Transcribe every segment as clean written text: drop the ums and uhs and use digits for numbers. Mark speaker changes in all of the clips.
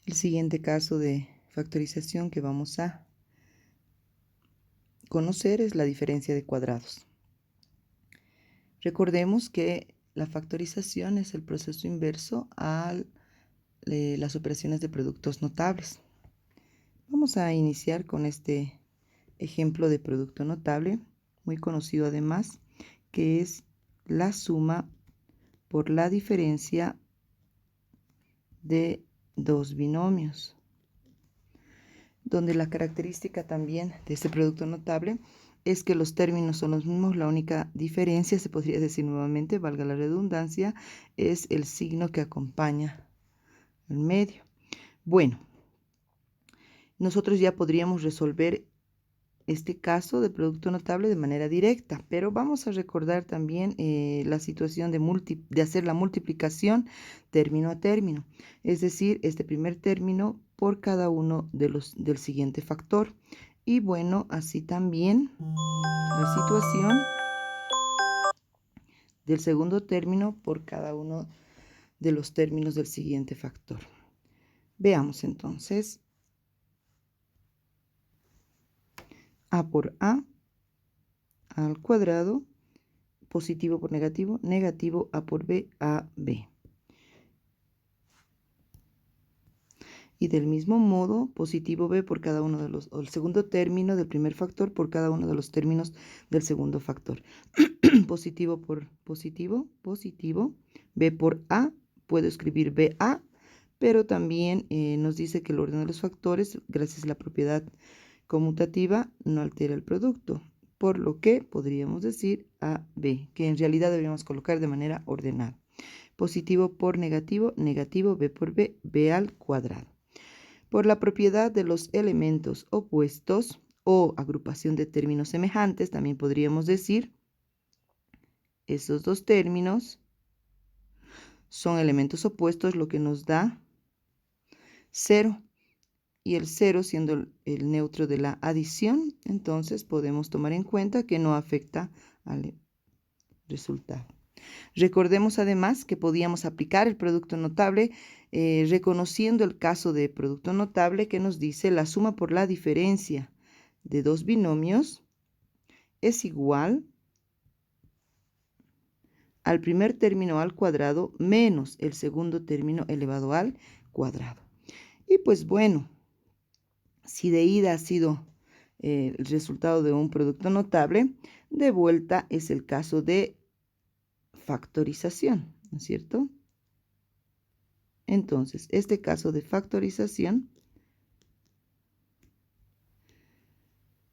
Speaker 1: El siguiente caso de factorización que vamos a conocer es la diferencia de cuadrados. Recordemos que la factorización es el proceso inverso a las operaciones de productos notables. Vamos a iniciar con este ejemplo de producto notable, muy conocido además, que es la suma por la diferencia de dos binomios, donde la característica también de este producto notable es que los términos son los mismos. La única diferencia, se podría decir nuevamente, valga la redundancia, es el signo que acompaña al medio. Bueno, nosotros ya podríamos resolver este caso de producto notable de manera directa, pero vamos a recordar también la situación de hacer la multiplicación término a término, es decir, este primer término por cada uno del siguiente factor. Y bueno, así también la situación del segundo término por cada uno de los términos del siguiente factor. Veamos entonces. A por A al cuadrado, positivo por negativo, negativo A por B, A, B. Y del mismo modo, positivo B por cada uno de los, o el segundo término del primer factor por cada uno de los términos del segundo factor. Positivo por positivo, positivo. B por A, puedo escribir BA, pero también nos dice que el orden de los factores, gracias a la propiedad conmutativa, no altera el producto, por lo que podríamos decir AB, que en realidad deberíamos colocar de manera ordenada. Positivo por negativo, negativo, B por B, B al cuadrado. Por la propiedad de los elementos opuestos o agrupación de términos semejantes, también podríamos decir esos dos términos son elementos opuestos, lo que nos da 0. Y el 0 siendo el neutro de la adición, entonces podemos tomar en cuenta que no afecta al resultado. Recordemos además que podíamos aplicar el producto notable reconociendo el caso de producto notable que nos dice la suma por la diferencia de dos binomios es igual al primer término al cuadrado menos el segundo término elevado al cuadrado. Y pues bueno, si de ida ha sido el resultado de un producto notable, de vuelta es el caso de factorización, ¿no es cierto? Entonces, este caso de factorización,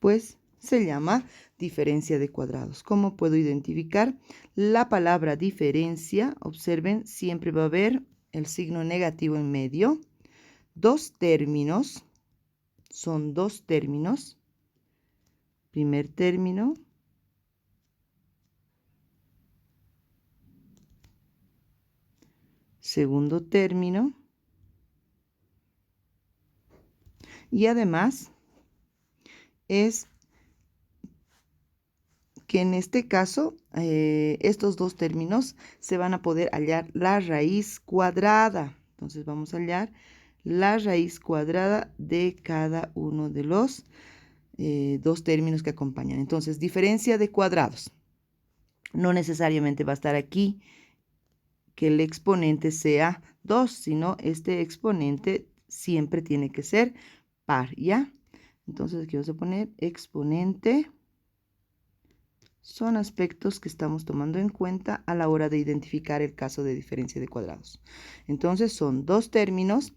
Speaker 1: pues se llama diferencia de cuadrados. ¿Cómo puedo identificar? La palabra diferencia, observen, siempre va a haber el signo negativo en medio. Dos términos, son dos términos. Primer término. Segundo término. Y además es que en este caso estos dos términos se van a poder hallar la raíz cuadrada. Entonces vamos a hallar la raíz cuadrada de cada uno de los dos términos que acompañan. Entonces, diferencia de cuadrados. No necesariamente va a estar aquí que el exponente sea 2, sino este exponente siempre tiene que ser par, ¿ya? Entonces aquí vamos a poner exponente. Son aspectos que estamos tomando en cuenta a la hora de identificar el caso de diferencia de cuadrados. Entonces son dos términos.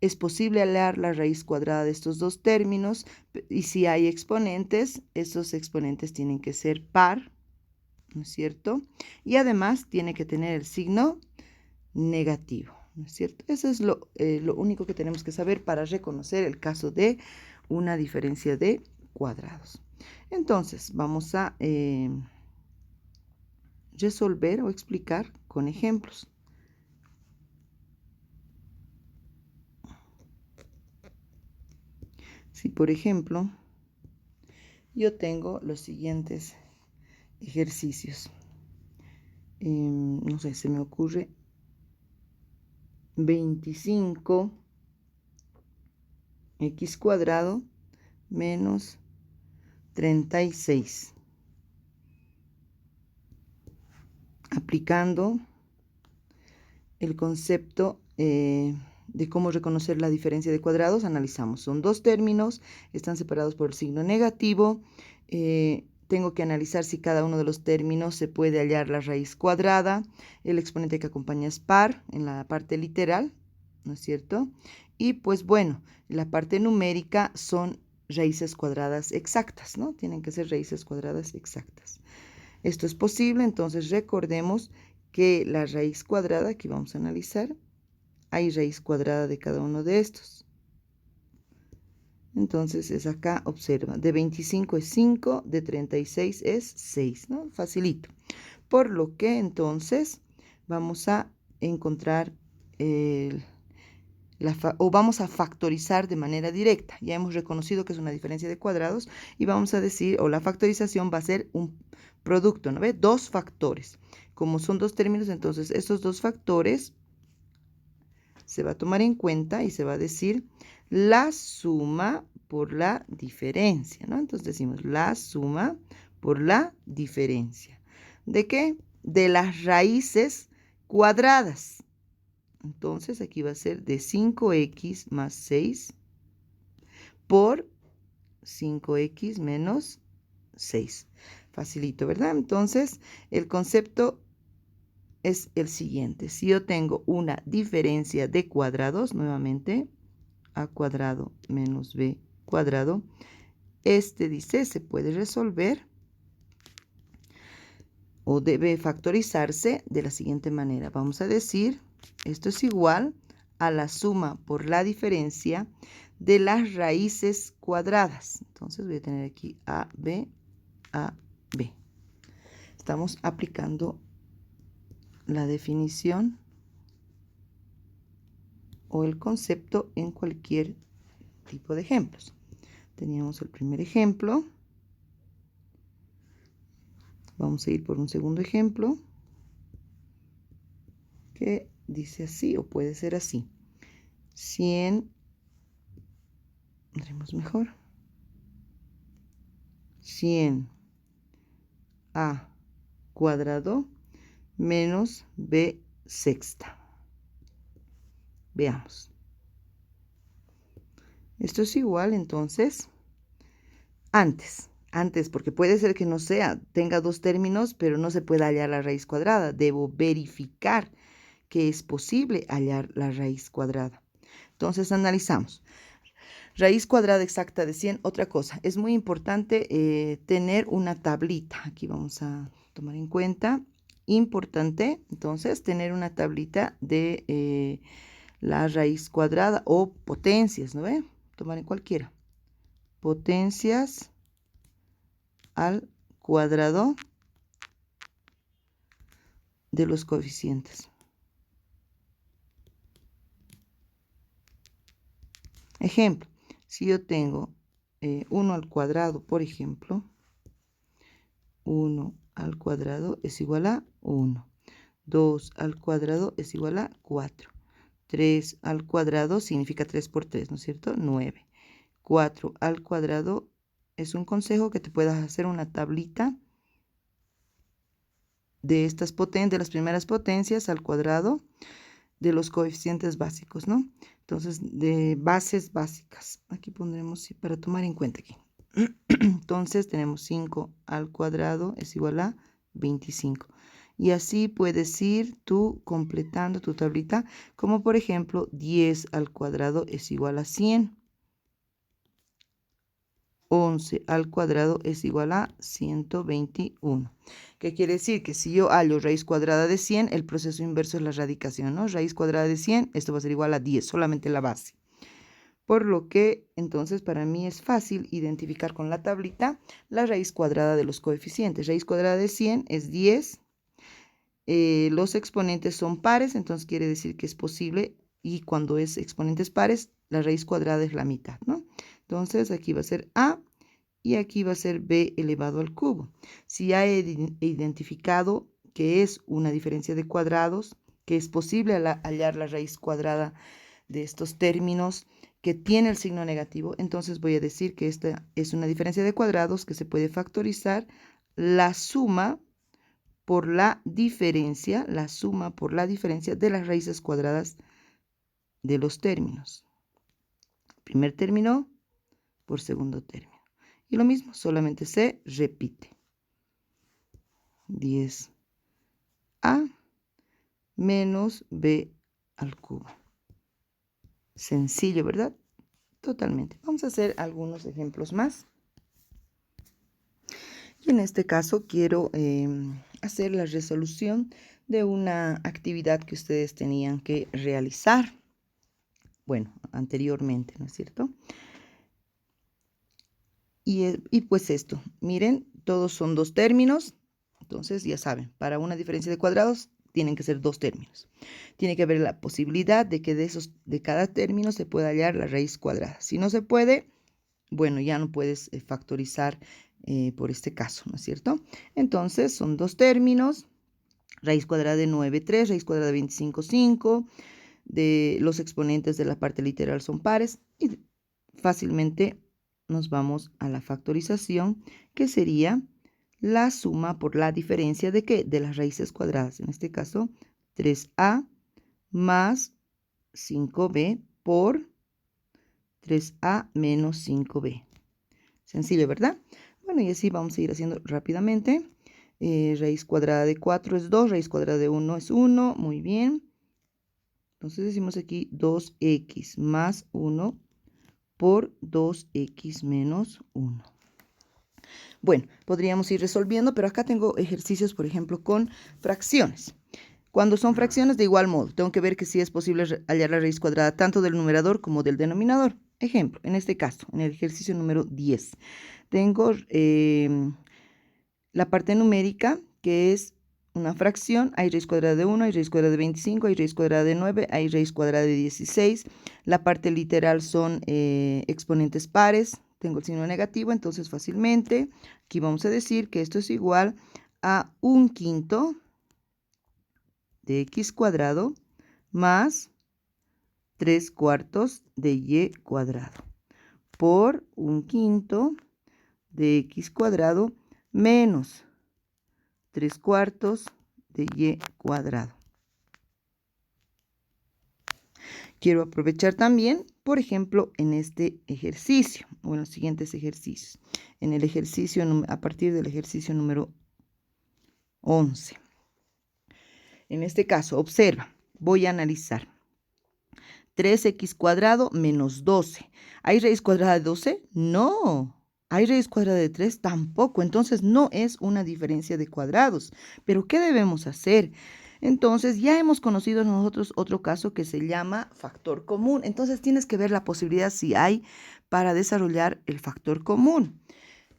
Speaker 1: Es posible hallar la raíz cuadrada de estos dos términos y si hay exponentes, esos exponentes tienen que ser par, ¿no es cierto? Y además tiene que tener el signo negativo, ¿no es cierto? Eso es lo único que tenemos que saber para reconocer el caso de una diferencia de cuadrados. Entonces, vamos a resolver o explicar con ejemplos. Si, por ejemplo, yo tengo los siguientes ejercicios. No sé, se me ocurre 25 x cuadrado menos 36. Aplicando el concepto de cómo reconocer la diferencia de cuadrados, analizamos. Son dos términos, están separados por el signo negativo. Tengo que analizar si cada uno de los términos se puede hallar la raíz cuadrada. El exponente que acompaña es par en la parte literal, ¿no es cierto? Y pues bueno, en la parte numérica son raíces cuadradas exactas, ¿no? Tienen que ser raíces cuadradas exactas. Esto es posible, entonces recordemos que la raíz cuadrada, aquí vamos a analizar, hay raíz cuadrada de cada uno de estos. Entonces es acá, observa, de 25 es 5, de 36 es 6, ¿no? Facilito. Por lo que entonces vamos a encontrar vamos a factorizar de manera directa. Ya hemos reconocido que es una diferencia de cuadrados y vamos a decir, o la factorización va a ser un producto, ¿no ve? Dos factores. Como son dos términos, entonces estos dos factores se va a tomar en cuenta y se va a decir la suma por la diferencia, ¿no? Entonces decimos la suma por la diferencia. ¿De qué? De las raíces cuadradas. Entonces aquí va a ser de 5x más 6 por 5x menos 6. Facilito, ¿verdad? Entonces el concepto es el siguiente. Si yo tengo una diferencia de cuadrados, nuevamente, a cuadrado menos b cuadrado, dice se puede resolver o debe factorizarse de la siguiente manera. Vamos a decir, esto es igual a la suma por la diferencia de las raíces cuadradas. Entonces voy a tener aquí a, b. Estamos aplicando la definición o el concepto en cualquier tipo de ejemplos. Teníamos el primer ejemplo. Vamos a ir por un segundo ejemplo que dice así o puede ser así. 100, haremos mejor. 100 a cuadrado menos b sexta. Veamos. Esto es igual entonces antes, porque puede ser que no sea, tenga dos términos, pero no se pueda hallar la raíz cuadrada. Debo verificar que es posible hallar la raíz cuadrada. Entonces analizamos. Raíz cuadrada exacta de 100, otra cosa. Es muy importante tener una tablita. Aquí vamos a tomar en cuenta. Importante, entonces, tener una tablita de la raíz cuadrada o potencias, ¿no ve? Tomar en cualquiera. Potencias al cuadrado de los coeficientes. Ejemplo, si yo tengo 1 al cuadrado, por ejemplo, 1 al cuadrado es igual a 1. 2 al cuadrado es igual a 4. 3 al cuadrado significa 3 por 3, ¿no es cierto? 9. 4 al cuadrado es un consejo que te puedas hacer una tablita de estas de las primeras potencias al cuadrado de los coeficientes básicos, ¿no? Entonces, de bases básicas. Aquí pondremos para tomar en cuenta aquí. Entonces, tenemos 5 al cuadrado es igual a 25. Y así puedes ir tú completando tu tablita, como por ejemplo, 10 al cuadrado es igual a 100. 11 al cuadrado es igual a 121. ¿Qué quiere decir? Que si yo hallo raíz cuadrada de 100, el proceso inverso es la radicación, ¿no? Raíz cuadrada de 100, esto va a ser igual a 10, solamente la base. Por lo que, entonces, para mí es fácil identificar con la tablita la raíz cuadrada de los coeficientes. Raíz cuadrada de 100 es 10. Los exponentes son pares, entonces quiere decir que es posible. Y cuando es exponentes pares, la raíz cuadrada es la mitad, ¿no? Entonces, aquí va a ser a y aquí va a ser b elevado al cubo. Si ya he identificado que es una diferencia de cuadrados, que es posible hallar la raíz cuadrada de estos términos que tiene el signo negativo, entonces voy a decir que esta es una diferencia de cuadrados que se puede factorizar la suma por la diferencia de las raíces cuadradas de los términos. Primer término por segundo término. Y lo mismo, solamente se repite. 10a menos b al cubo. Sencillo, ¿verdad? Totalmente. Vamos a hacer algunos ejemplos más. Y en este caso quiero hacer la resolución de una actividad que ustedes tenían que realizar. Bueno, anteriormente, ¿no es cierto? Y pues esto, miren, todos son dos términos. Entonces, ya saben, para una diferencia de cuadrados tienen que ser dos términos. Tiene que haber la posibilidad de que de cada término se pueda hallar la raíz cuadrada. Si no se puede, bueno, ya no puedes factorizar por este caso, ¿no es cierto? Entonces, son dos términos. Raíz cuadrada de 9, 3, raíz cuadrada de 25, 5. De los exponentes de la parte literal son pares. Y fácilmente nos vamos a la factorización, que sería la suma por la diferencia de ¿qué? De las raíces cuadradas. En este caso, 3a más 5b por 3a menos 5b. Sencillo, ¿verdad? Bueno, y así vamos a ir haciendo rápidamente. Raíz cuadrada de 4 es 2, raíz cuadrada de 1 es 1. Muy bien. Entonces decimos aquí 2x más 1 por 2x menos 1. Bueno, podríamos ir resolviendo, pero acá tengo ejercicios, por ejemplo, con fracciones. Cuando son fracciones, de igual modo, tengo que ver que sí es posible hallar la raíz cuadrada tanto del numerador como del denominador. Ejemplo, en este caso, en el ejercicio número 10, tengo la parte numérica, que es una fracción. Hay raíz cuadrada de 1, hay raíz cuadrada de 25, hay raíz cuadrada de 9, hay raíz cuadrada de 16. La parte literal son exponentes pares. Tengo el signo negativo, entonces fácilmente aquí vamos a decir que esto es igual a 1/5 de x cuadrado más 3/4 de y cuadrado por 1/5 de x cuadrado menos 3/4 de y cuadrado. Quiero aprovechar también, por ejemplo, en este ejercicio o en los siguientes ejercicios. En el ejercicio, a partir del ejercicio número 11. En este caso, observa, voy a analizar. 3x cuadrado menos 12. ¿Hay raíz cuadrada de 12? No. ¿Hay raíz cuadrada de 3? Tampoco. Entonces, no es una diferencia de cuadrados. ¿Pero qué debemos hacer? Entonces, ya hemos conocido nosotros otro caso que se llama factor común. Entonces, tienes que ver la posibilidad si hay para desarrollar el factor común.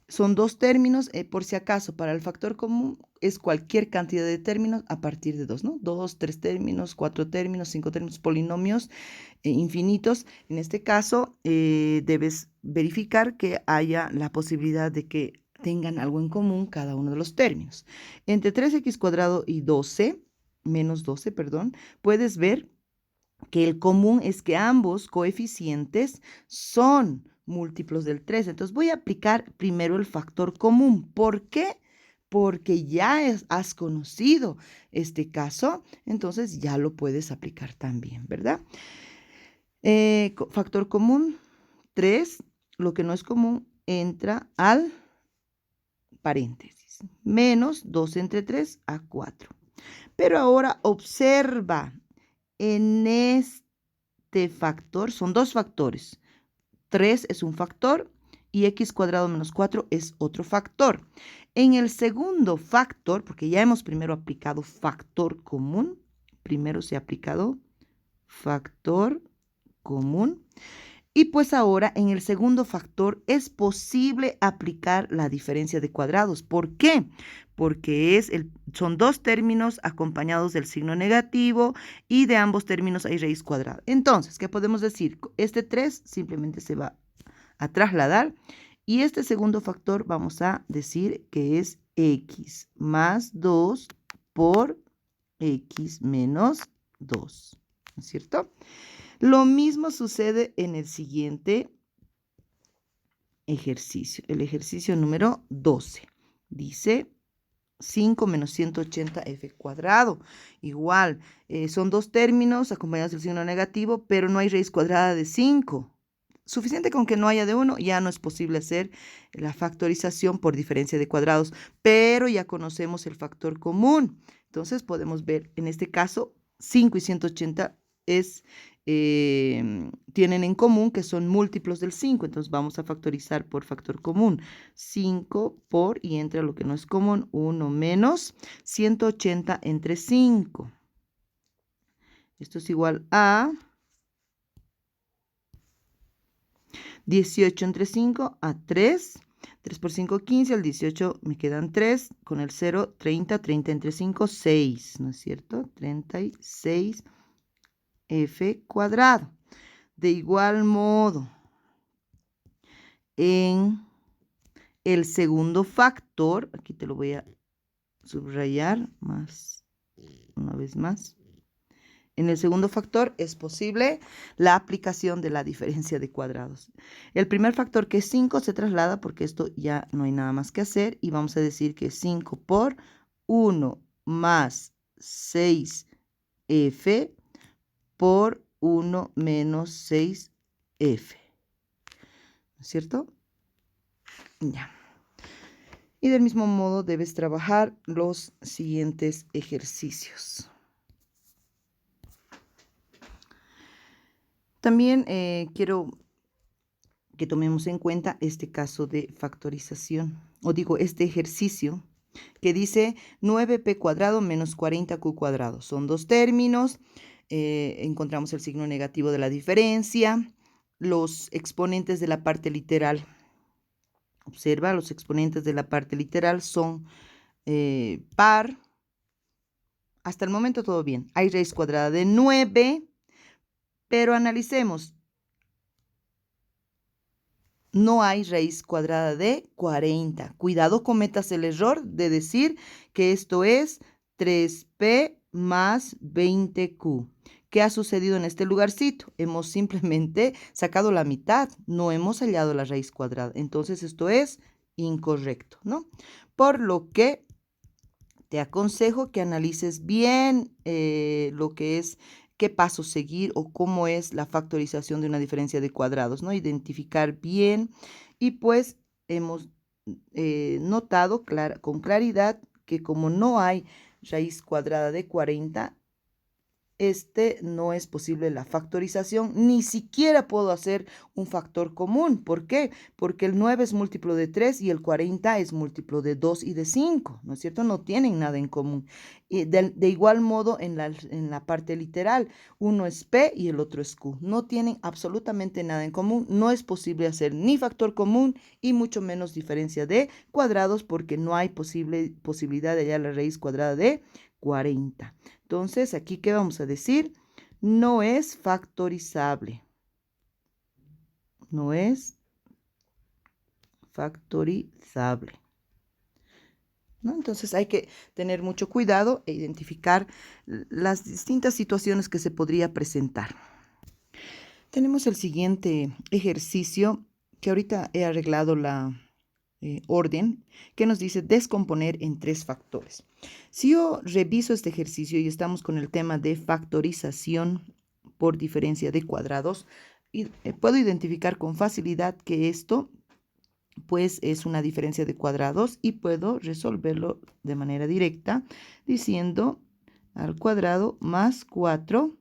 Speaker 1: Son dos términos, por si acaso, para el factor común es cualquier cantidad de términos a partir de 2, ¿no? 2, 3 términos, 4 términos, 5 términos, polinomios infinitos. En este caso, debes verificar que haya la posibilidad de que tengan algo en común cada uno de los términos. Entre 3x cuadrado y 12, menos 12, perdón, puedes ver que el común es que ambos coeficientes son múltiplos del 3. Entonces voy a aplicar primero el factor común. ¿Por qué? Porque ya has conocido este caso, entonces ya lo puedes aplicar también, ¿verdad? Factor común, 3, lo que no es común entra al paréntesis, menos 2 entre 3 a 4. Pero ahora observa, en este factor son dos factores. 3 es un factor y x cuadrado menos 4 es otro factor. En el segundo factor, porque ya hemos primero aplicado factor común, primero se ha aplicado factor común. Y pues ahora en el segundo factor es posible aplicar la diferencia de cuadrados. ¿Por qué? Porque son dos términos acompañados del signo negativo y de ambos términos hay raíz cuadrada. Entonces, ¿qué podemos decir? Este 3 simplemente se va a trasladar y este segundo factor vamos a decir que es x más 2 por x menos 2, ¿no es cierto? Lo mismo sucede en el siguiente ejercicio, el ejercicio número 12. Dice 5 menos 180f cuadrado. Igual, son dos términos acompañados del signo negativo, pero no hay raíz cuadrada de 5. Suficiente con que no haya de 1, ya no es posible hacer la factorización por diferencia de cuadrados, pero ya conocemos el factor común. Entonces podemos ver, en este caso, 5 y 180 tienen en común que son múltiplos del 5. Entonces vamos a factorizar por factor común. 5 por, y entra lo que no es común, 1 menos 180 entre 5. Esto es igual a 18 entre 5 a 3. 3 por 5, 15. Al 18 me quedan 3. Con el 0, 30. 30 entre 5, 6. ¿No es cierto? 36 f cuadrado. De igual modo, en el segundo factor, aquí te lo voy a subrayar más, una vez más. En el segundo factor es posible la aplicación de la diferencia de cuadrados. El primer factor, que es 5, se traslada porque esto ya no hay nada más que hacer. Y vamos a decir que 5 por 1 más 6f por 1 menos 6f. ¿No es cierto? Ya. Y del mismo modo debes trabajar los siguientes ejercicios. También quiero que tomemos en cuenta este caso de factorización, o digo, este ejercicio que dice 9p cuadrado menos 40q cuadrado. Son dos términos, encontramos el signo negativo de la diferencia, los exponentes de la parte literal. Observa, los exponentes de la parte literal son par. Hasta el momento todo bien. Hay raíz cuadrada de 9, pero analicemos. No hay raíz cuadrada de 40. Cuidado, cometas el error de decir que esto es 3p más 20q. ¿Qué ha sucedido en este lugarcito? Hemos simplemente sacado la mitad, no hemos hallado la raíz cuadrada. Entonces esto es incorrecto, ¿no? Por lo que te aconsejo que analices bien lo que es, qué paso seguir o cómo es la factorización de una diferencia de cuadrados, ¿no? Identificar bien, y pues hemos notado con claridad que como no hay raíz cuadrada de 40, no es posible la factorización, ni siquiera puedo hacer un factor común. ¿Por qué? Porque el 9 es múltiplo de 3 y el 40 es múltiplo de 2 y de 5, ¿no es cierto? No tienen nada en común. Y de igual modo en la parte literal, uno es P y el otro es Q. No tienen absolutamente nada en común. No es posible hacer ni factor común y mucho menos diferencia de cuadrados porque no hay posibilidad de hallar la raíz cuadrada de 40. Entonces, aquí, ¿qué vamos a decir? No es factorizable. No es factorizable, ¿no? Entonces, hay que tener mucho cuidado e identificar las distintas situaciones que se podría presentar. Tenemos el siguiente ejercicio, que ahorita he arreglado la orden, que nos dice descomponer en 3 factores. Si yo reviso este ejercicio y estamos con el tema de factorización por diferencia de cuadrados, y puedo identificar con facilidad que esto pues es una diferencia de cuadrados y puedo resolverlo de manera directa diciendo al cuadrado más 4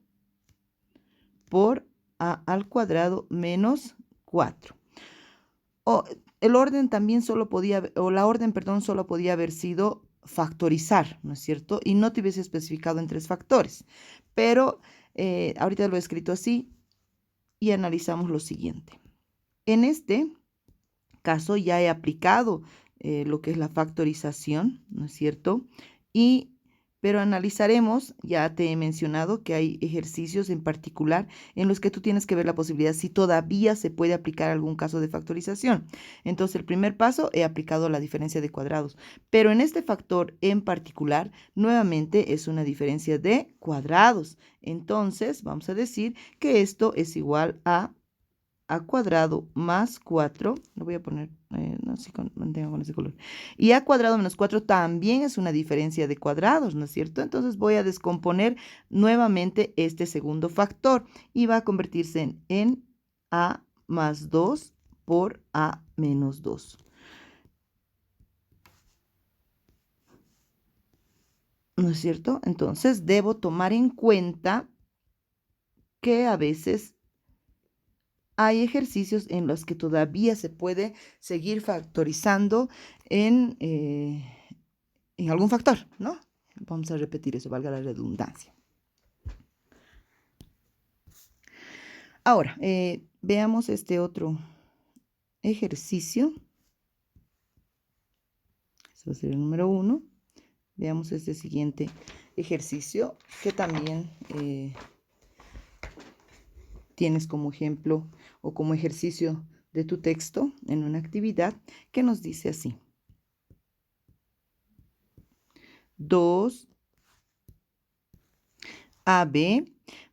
Speaker 1: por a al cuadrado menos 4. El orden también solo podía, o la orden, perdón, solo podía haber sido factorizar, ¿no es cierto? Y no te hubiese especificado en 3 factores. Pero ahorita lo he escrito así y analizamos lo siguiente. En este caso ya he aplicado lo que es la factorización, ¿no es cierto? Y Pero analizaremos, ya te he mencionado que hay ejercicios en particular en los que tú tienes que ver la posibilidad si todavía se puede aplicar algún caso de factorización. Entonces, el primer paso he aplicado la diferencia de cuadrados, pero en este factor en particular, nuevamente es una diferencia de cuadrados. Entonces, vamos a decir que esto es igual a cuadrado más 4, lo voy a poner, no sé, mantengo con ese color, y a cuadrado menos 4 también es una diferencia de cuadrados, ¿no es cierto? Entonces voy a descomponer nuevamente este segundo factor y va a convertirse en a más 2 por a menos 2. ¿No es cierto? Entonces debo tomar en cuenta que a veces hay ejercicios en los que todavía se puede seguir factorizando en algún factor, ¿no? Vamos a repetir eso, valga la redundancia. Ahora, veamos este otro ejercicio. Este va a ser el número 1. Veamos este siguiente ejercicio que también tienes como ejemplo o como ejercicio de tu texto en una actividad que nos dice así. 2ab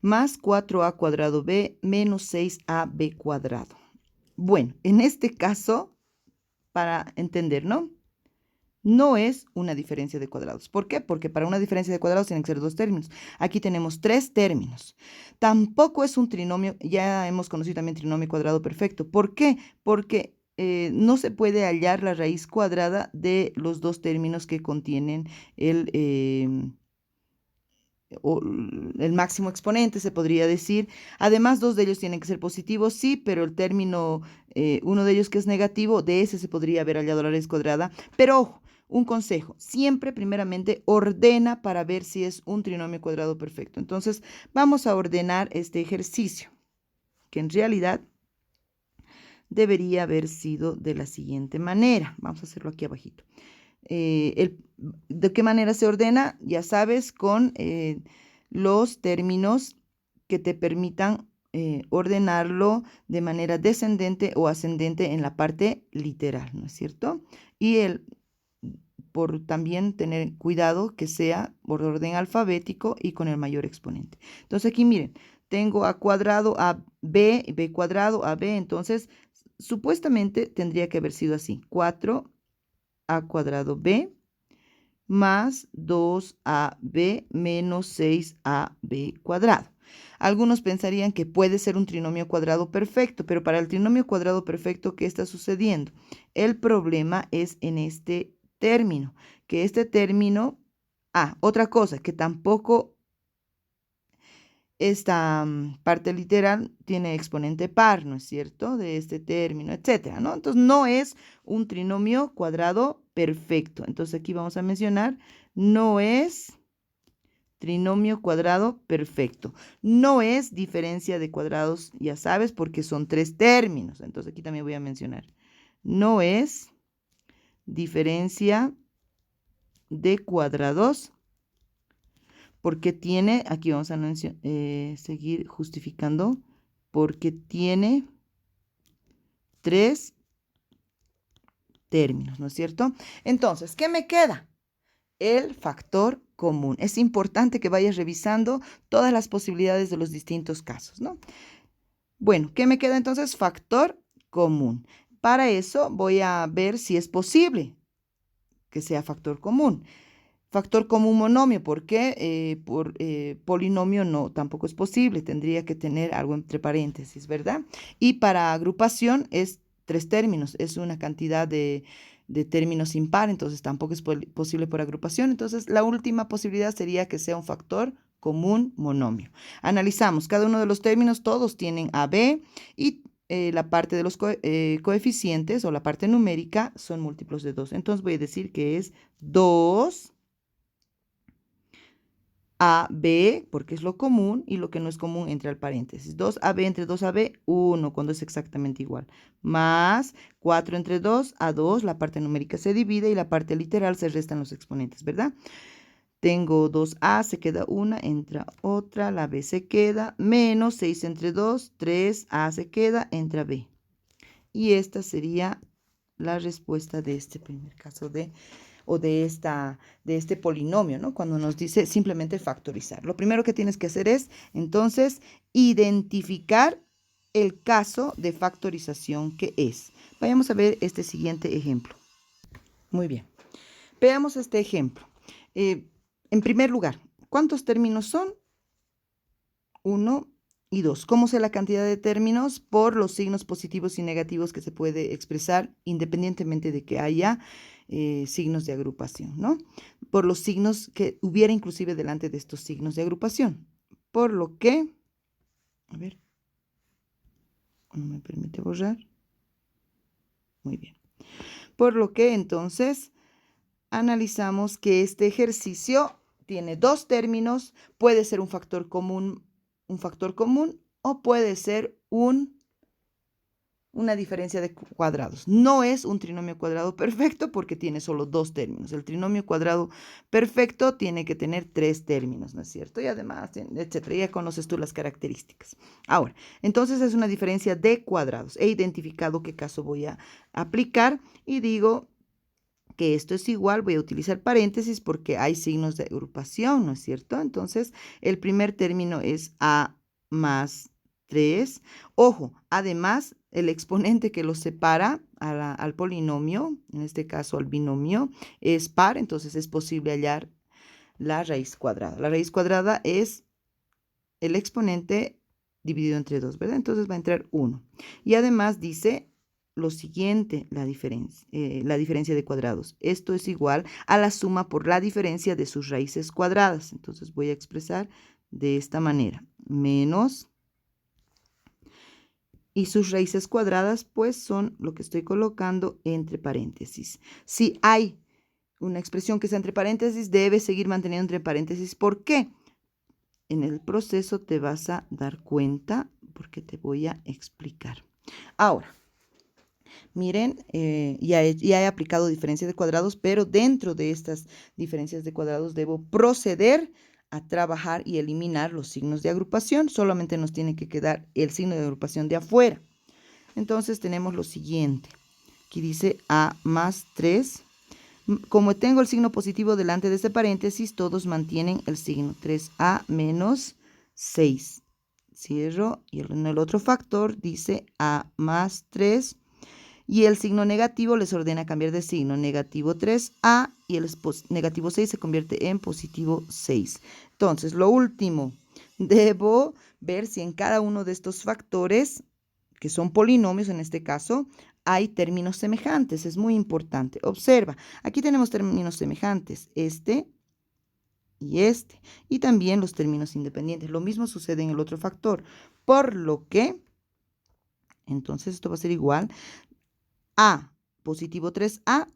Speaker 1: más 4a cuadrado b menos 6ab cuadrado. Bueno, en este caso, para entender, ¿no? No es una diferencia de cuadrados. ¿Por qué? Porque para una diferencia de cuadrados tienen que ser dos términos. Aquí tenemos tres términos. Tampoco es un trinomio, ya hemos conocido también trinomio cuadrado perfecto. ¿Por qué? Porque no se puede hallar la raíz cuadrada de los dos términos que contienen el máximo exponente, se podría decir. Además, dos de ellos tienen que ser positivos, sí, pero el término, uno de ellos que es negativo, de ese se podría haber hallado la raíz cuadrada. Pero ojo, un consejo, siempre primeramente ordena para ver si es un trinomio cuadrado perfecto. Entonces, vamos a ordenar este ejercicio, que en realidad debería haber sido de la siguiente manera. Vamos a hacerlo aquí abajito. ¿De qué manera se ordena? Ya sabes, con los términos que te permitan ordenarlo de manera descendente o ascendente en la parte literal, ¿no es cierto? Y por también tener cuidado que sea por orden alfabético y con el mayor exponente. Entonces aquí miren, tengo a cuadrado a b, b cuadrado a b, entonces supuestamente tendría que haber sido así, 4 a cuadrado b más 2ab menos 6ab cuadrado. Algunos pensarían que puede ser un trinomio cuadrado perfecto, pero para el trinomio cuadrado perfecto, ¿qué está sucediendo? El problema es en este término, que este término, otra cosa, que tampoco esta parte literal tiene exponente par, ¿no es cierto? De este término, etcétera, ¿no? Entonces, no es un trinomio cuadrado perfecto. Entonces, aquí vamos a mencionar, no es trinomio cuadrado perfecto. No es diferencia de cuadrados, ya sabes, porque son tres términos. Entonces, aquí también voy a mencionar, no es diferencia de cuadrados, porque tiene, aquí vamos a seguir justificando, porque tiene tres términos, ¿no es cierto? Entonces, ¿qué me queda? El factor común. Es importante que vayas revisando todas las posibilidades de los distintos casos, ¿no? Bueno, ¿qué me queda entonces? Factor común. Para eso voy a ver si es posible que sea factor común. Factor común monomio, porque por polinomio no, tampoco es posible, tendría que tener algo entre paréntesis, ¿verdad? Y para agrupación es tres términos, es una cantidad de términos impar, entonces tampoco es posible por agrupación. Entonces la última posibilidad sería que sea un factor común monomio. Analizamos cada uno de los términos, todos tienen AB y la parte de los coeficientes o la parte numérica son múltiplos de 2. Entonces voy a decir que es 2 AB, porque es lo común, y lo que no es común entre al paréntesis. 2AB entre 2AB, 1, cuando es exactamente igual. Más 4 entre 2, a 2, la parte numérica se divide y la parte literal se restan los exponentes, ¿verdad? Tengo 2a, se queda una, entra otra, la b se queda, menos 6 entre 2, 3a se queda, entra b. Y esta sería la respuesta de este primer caso de este polinomio, ¿no? Cuando nos dice simplemente factorizar. Lo primero que tienes que hacer es, entonces, identificar el caso de factorización que es. Vayamos a ver este siguiente ejemplo. Muy bien. Veamos este ejemplo. En primer lugar, ¿cuántos términos son? 1 y 2. ¿Cómo sé la cantidad de términos? Por los signos positivos y negativos que se puede expresar independientemente de que haya signos de agrupación, ¿no? Por los signos que hubiera inclusive delante de estos signos de agrupación. Por lo que, a ver, no me permite borrar. Muy bien. Por lo que entonces analizamos que este ejercicio tiene 2 términos, puede ser un factor común o puede ser una diferencia de cuadrados. No es un trinomio cuadrado perfecto porque tiene solo 2 términos. El trinomio cuadrado perfecto tiene que tener 3 términos, ¿no es cierto? Y además, etcétera. Ya conoces tú las características. Ahora, entonces es una diferencia de cuadrados. He identificado qué caso voy a aplicar y digo que esto es igual, voy a utilizar paréntesis porque hay signos de agrupación, ¿no es cierto? Entonces, el primer término es a más 3. Ojo, además, el exponente que lo separa al polinomio, en este caso al binomio, es par, entonces es posible hallar la raíz cuadrada. La raíz cuadrada es el exponente dividido entre 2, ¿verdad? Entonces va a entrar 1. Y además dice lo siguiente, la diferencia de cuadrados. Esto es igual a la suma por la diferencia de sus raíces cuadradas. Entonces voy a expresar de esta manera. Menos. Y sus raíces cuadradas, pues, son lo que estoy colocando entre paréntesis. Si hay una expresión que está entre paréntesis, debe seguir manteniendo entre paréntesis. ¿Por qué? En el proceso te vas a dar cuenta porque te voy a explicar. Ahora, miren, ya he aplicado diferencias de cuadrados, pero dentro de estas diferencias de cuadrados debo proceder a trabajar y eliminar los signos de agrupación. Solamente nos tiene que quedar el signo de agrupación de afuera. Entonces tenemos lo siguiente. Aquí dice a más 3. Como tengo el signo positivo delante de este paréntesis, todos mantienen el signo 3a menos 6. Cierro y en el otro factor dice a más 3 y el signo negativo les ordena cambiar de signo. Negativo 3a y el negativo 6 se convierte en positivo 6. Entonces, lo último, debo ver si en cada uno de estos factores, que son polinomios en este caso, hay términos semejantes. Es muy importante. Observa, aquí tenemos términos semejantes, este y este. Y también los términos independientes. Lo mismo sucede en el otro factor. Por lo que, entonces esto va a ser igual a positivo 3a,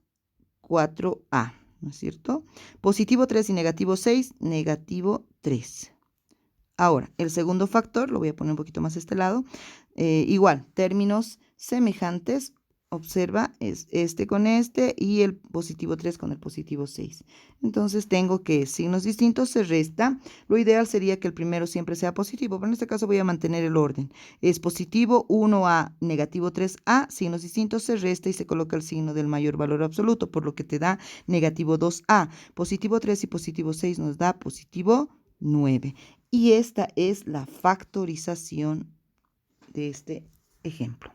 Speaker 1: 4a, ¿no es cierto? Positivo 3 y negativo 6, negativo 3. Ahora, el segundo factor, lo voy a poner un poquito más a este lado, igual, términos semejantes, observa, es este con este y el positivo 3 con el positivo 6. Entonces tengo que signos distintos se resta. Lo ideal sería que el primero siempre sea positivo, pero en este caso voy a mantener el orden. Es positivo 1a, negativo 3a, signos distintos se resta y se coloca el signo del mayor valor absoluto, por lo que te da negativo 2a. Positivo 3 y positivo 6 nos da positivo 9. Y esta es la factorización de este ejemplo.